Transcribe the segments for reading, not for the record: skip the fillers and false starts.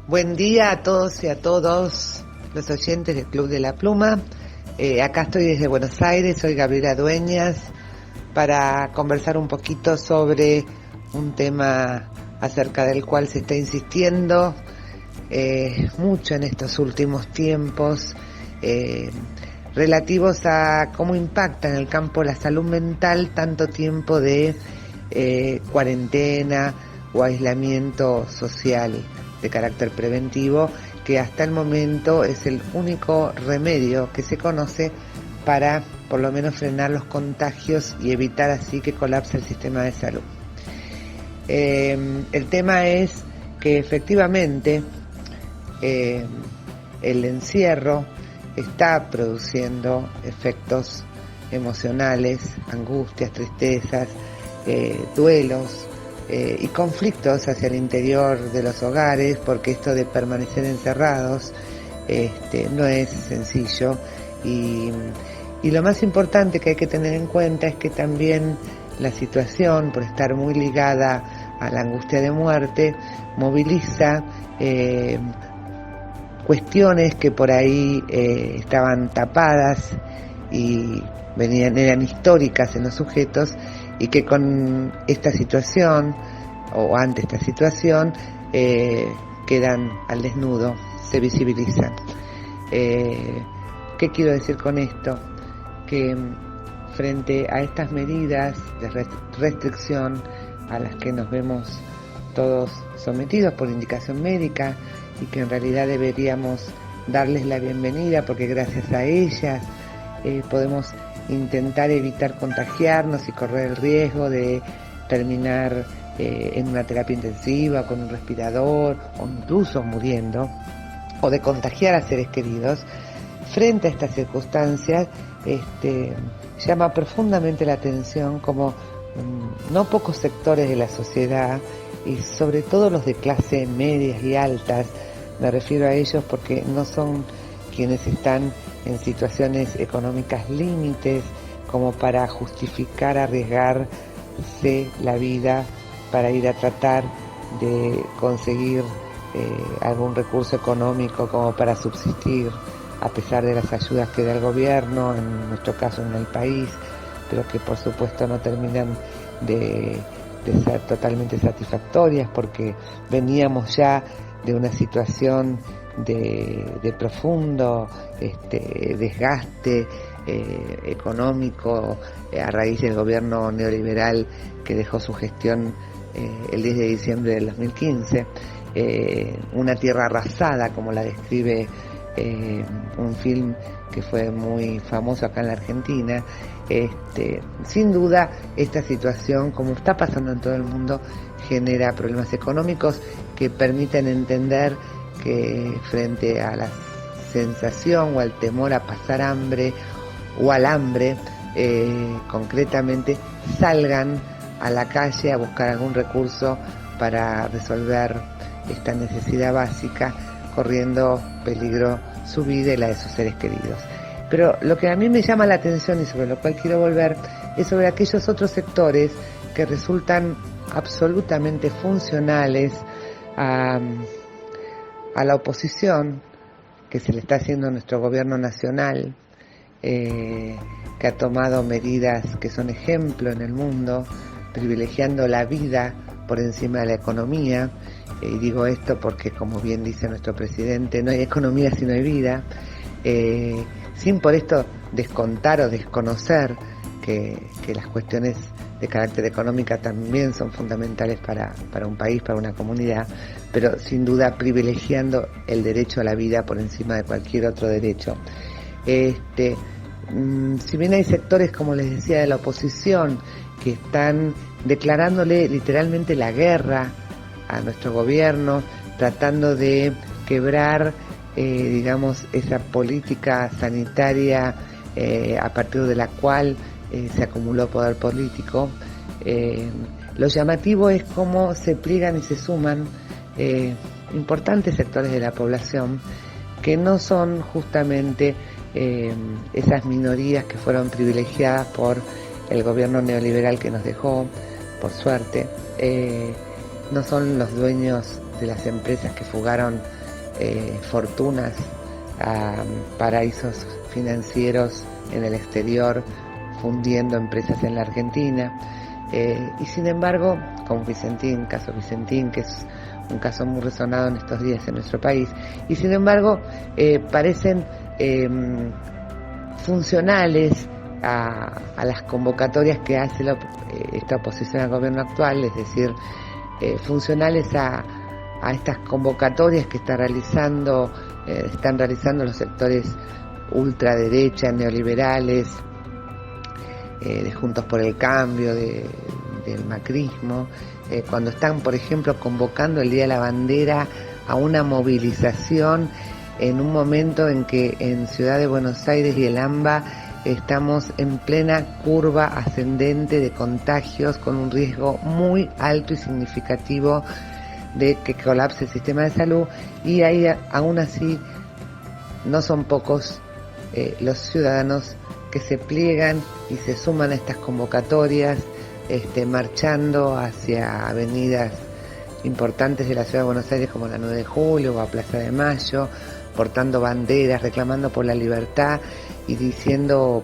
Buen día a todos y a todos los oyentes del Club de la Pluma. Acá estoy desde Buenos Aires, soy Gabriela Dueñas, para conversar un poquito sobre un tema acerca del cual se está insistiendo mucho en estos últimos tiempos, relativos a cómo impacta en el campo la salud mental tanto tiempo de cuarentena o aislamiento social de carácter preventivo, que hasta el momento es el único remedio que se conoce para por lo menos frenar los contagios y evitar así que colapse el sistema de salud. El tema es que efectivamente el encierro está produciendo efectos emocionales, angustias, tristezas, duelos y conflictos hacia el interior de los hogares, porque esto de permanecer encerrados no es sencillo, y lo más importante que hay que tener en cuenta es que también la situación, por estar muy ligada a la angustia de muerte, moviliza cuestiones que por ahí estaban tapadas y eran históricas en los sujetos, y que con esta situación o ante esta situación quedan al desnudo, se visibilizan. ¿Qué quiero decir con esto? Que frente a estas medidas de restricción a las que nos vemos todos sometidos por indicación médica, y que en realidad deberíamos darles la bienvenida porque gracias a ellas podemos intentar evitar contagiarnos y correr el riesgo de terminar en una terapia intensiva con un respirador o incluso muriendo, o de contagiar a seres queridos. Frente a estas circunstancias llama profundamente la atención como no pocos sectores de la sociedad, y sobre todo los de clase medias y altas, me refiero a ellos porque no son quienes están en situaciones económicas límites como para justificar arriesgarse la vida para ir a tratar de conseguir algún recurso económico como para subsistir, a pesar de las ayudas que da el gobierno, en nuestro caso en el país, pero que por supuesto no terminan de ser totalmente satisfactorias, porque veníamos ya de una situación de profundo desgaste económico a raíz del gobierno neoliberal que dejó su gestión el 10 de diciembre del 2015, una tierra arrasada, como la describe un film que fue muy famoso acá en la Argentina. Sin duda esta situación, como está pasando en todo el mundo, genera problemas económicos que permiten entender que frente a la sensación o al temor a pasar hambre o al hambre, concretamente salgan a la calle a buscar algún recurso para resolver esta necesidad básica, corriendo peligro su vida y la de sus seres queridos. Pero lo que a mí me llama la atención y sobre lo cual quiero volver es sobre aquellos otros sectores que resultan absolutamente funcionales a la oposición que se le está haciendo a nuestro gobierno nacional, que ha tomado medidas que son ejemplo en el mundo, privilegiando la vida por encima de la economía. Y digo esto porque, como bien dice nuestro presidente, no hay economía si no hay vida, sin por esto descontar o desconocer que las cuestiones de carácter económica también son fundamentales para un país, para una comunidad, pero sin duda privilegiando el derecho a la vida por encima de cualquier otro derecho. Si bien hay sectores, como les decía, de la oposición que están declarándole literalmente la guerra a nuestro gobierno, tratando de quebrar esa política sanitaria a partir de la cual se acumuló poder político, lo llamativo es cómo se pliegan y se suman importantes sectores de la población que no son justamente esas minorías que fueron privilegiadas por el gobierno neoliberal que nos dejó, por suerte, no son los dueños de las empresas que fugaron fortunas a paraísos financieros en el exterior, fundiendo empresas en la Argentina. Y sin embargo, como Vicentín, caso Vicentín, que es un caso muy resonado en estos días en nuestro país, y sin embargo parecen funcionales a las convocatorias que hace esta oposición al gobierno actual, es decir, funcionales a estas convocatorias que están realizando los sectores ultraderecha, neoliberales, de Juntos por el Cambio, del macrismo, cuando están, por ejemplo, convocando el Día de la Bandera a una movilización en un momento en que en Ciudad de Buenos Aires y el AMBA estamos en plena curva ascendente de contagios, con un riesgo muy alto y significativo de que colapse el sistema de salud, y ahí aún así no son pocos los ciudadanos que se pliegan y se suman a estas convocatorias, marchando hacia avenidas importantes de la ciudad de Buenos Aires como la 9 de Julio o a Plaza de Mayo, portando banderas, reclamando por la libertad y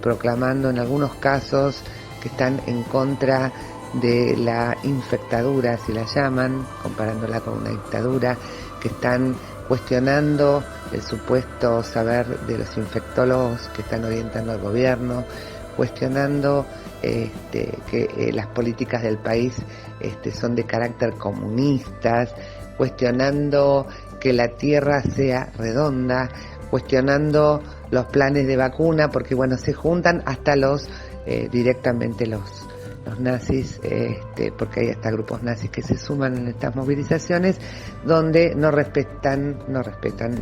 proclamando en algunos casos que están en contra de la infectadura, si la llaman, comparándola con una dictadura, que están cuestionando el supuesto saber de los infectólogos que están orientando al gobierno, cuestionando que las políticas del país son de carácter comunistas, cuestionando que la tierra sea redonda, cuestionando los planes de vacuna, porque bueno, se juntan hasta directamente los nazis, porque hay hasta grupos nazis que se suman en estas movilizaciones, donde no respetan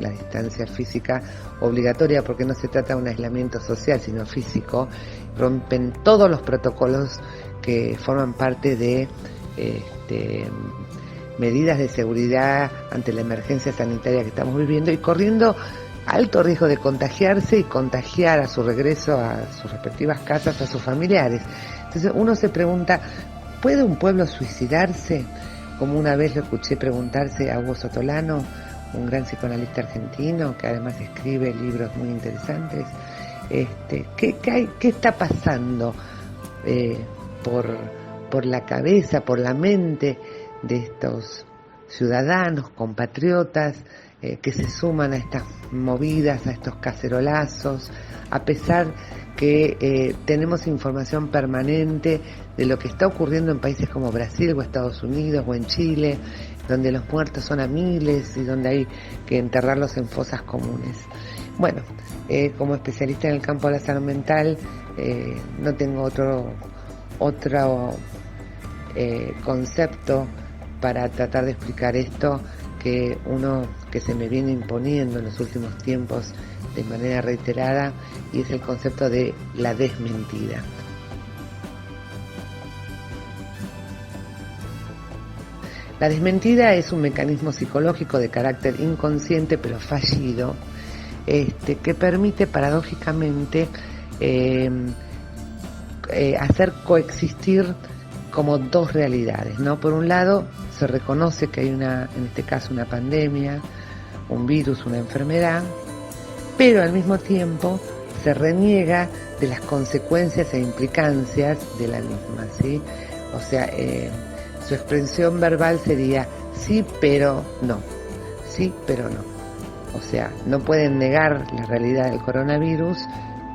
la distancia física obligatoria, porque no se trata de un aislamiento social, sino físico. Rompen todos los protocolos que forman parte de medidas de seguridad ante la emergencia sanitaria que estamos viviendo, y corriendo alto riesgo de contagiarse y contagiar a su regreso a sus respectivas casas, a sus familiares. Entonces uno se pregunta, ¿puede un pueblo suicidarse? Como una vez lo escuché preguntarse a Hugo Sotolano, un gran psicoanalista argentino que además escribe libros muy interesantes. ¿Qué está pasando por la cabeza, por la mente de estos ciudadanos, compatriotas, que se suman a estas movidas, a estos cacerolazos, a pesar que tenemos información permanente de lo que está ocurriendo en países como Brasil o Estados Unidos o en Chile, donde los muertos son a miles y donde hay que enterrarlos en fosas comunes? Bueno, como especialista en el campo de la salud mental, no tengo otro concepto para tratar de explicar esto que uno que se me viene imponiendo en los últimos tiempos de manera reiterada, y es el concepto de la desmentida. La desmentida es un mecanismo psicológico de carácter inconsciente pero fallido, que permite paradójicamente hacer coexistir como dos realidades, ¿no? Por un lado, se reconoce que hay en este caso una pandemia, un virus, una enfermedad, pero al mismo tiempo se reniega de las consecuencias e implicancias de la misma, ¿sí? O sea, su expresión verbal sería sí, pero no, sí, pero no. O sea, no pueden negar la realidad del coronavirus,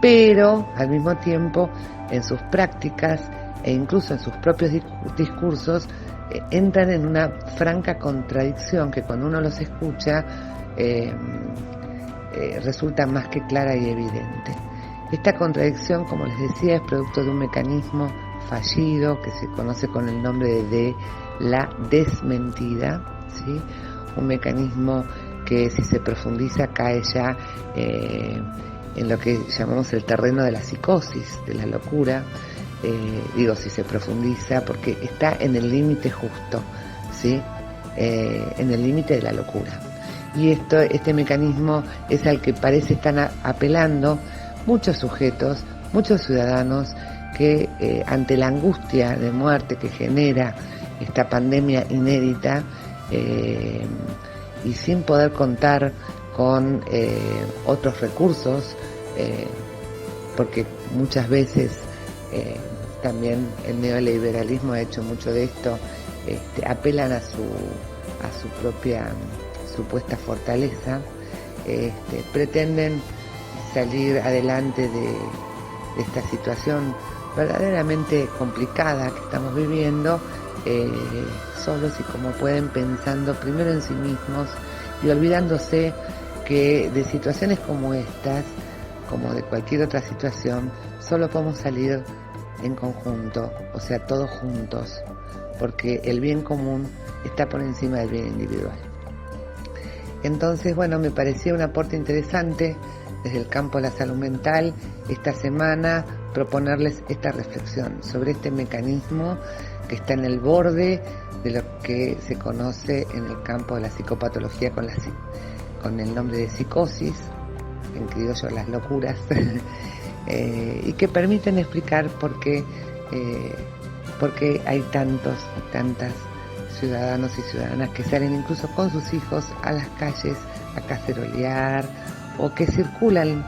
pero al mismo tiempo en sus prácticas e incluso en sus propios discursos entran en una franca contradicción que cuando uno los escucha resulta más que clara y evidente. Esta contradicción, como les decía, es producto de un mecanismo fallido que se conoce con el nombre de la desmentida, ¿sí? Un mecanismo que, si se profundiza, cae ya en lo que llamamos el terreno de la psicosis, de la locura. Digo si se profundiza porque está en el límite justo, ¿sí? En el límite de la locura. Y este mecanismo es al que parece están apelando muchos sujetos, muchos ciudadanos que ante la angustia de muerte que genera esta pandemia inédita, y sin poder contar con otros recursos, porque muchas veces también el neoliberalismo ha hecho mucho de esto, apelan a su propia supuesta fortaleza, pretenden salir adelante de esta situación verdaderamente complicada que estamos viviendo, solos y como pueden, pensando primero en sí mismos y olvidándose que de situaciones como estas, como de cualquier otra situación, solo podemos salir en conjunto, o sea, todos juntos, porque el bien común está por encima del bien individual. Entonces, bueno, me parecía un aporte interesante desde el campo de la salud mental esta semana proponerles esta reflexión sobre este mecanismo que está en el borde de lo que se conoce en el campo de la psicopatología con el nombre de psicosis, en criollo las locuras, y que permiten explicar por qué hay tantas ciudadanos y ciudadanas que salen incluso con sus hijos a las calles a cacerolear, o que circulan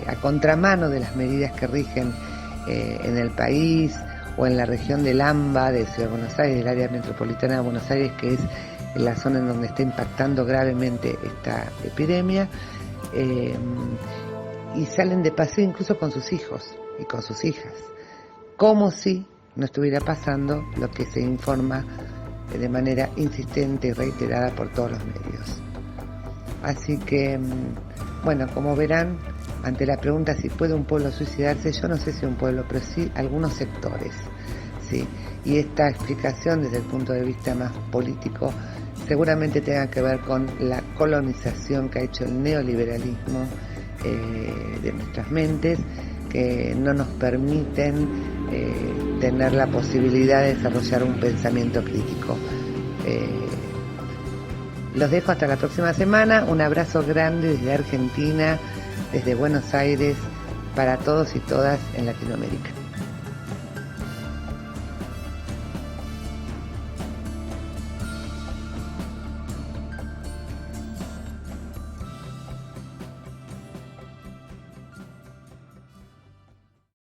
a contramano de las medidas que rigen en el país o en la región del AMBA, de Ciudad de Buenos Aires, del área metropolitana de Buenos Aires, que es la zona en donde está impactando gravemente esta epidemia, y salen de paseo incluso con sus hijos y con sus hijas, como si no estuviera pasando lo que se informa de manera insistente y reiterada por todos los medios. Así que, bueno, como verán, ante la pregunta si puede un pueblo suicidarse, yo no sé si un pueblo, pero sí algunos sectores, ¿sí? Y esta explicación desde el punto de vista más político seguramente tenga que ver con la colonización que ha hecho el neoliberalismo de nuestras mentes, que no nos permiten tener la posibilidad de desarrollar un pensamiento crítico. Los dejo hasta la próxima semana. Un abrazo grande desde Argentina, desde Buenos Aires, para todos y todas en Latinoamérica.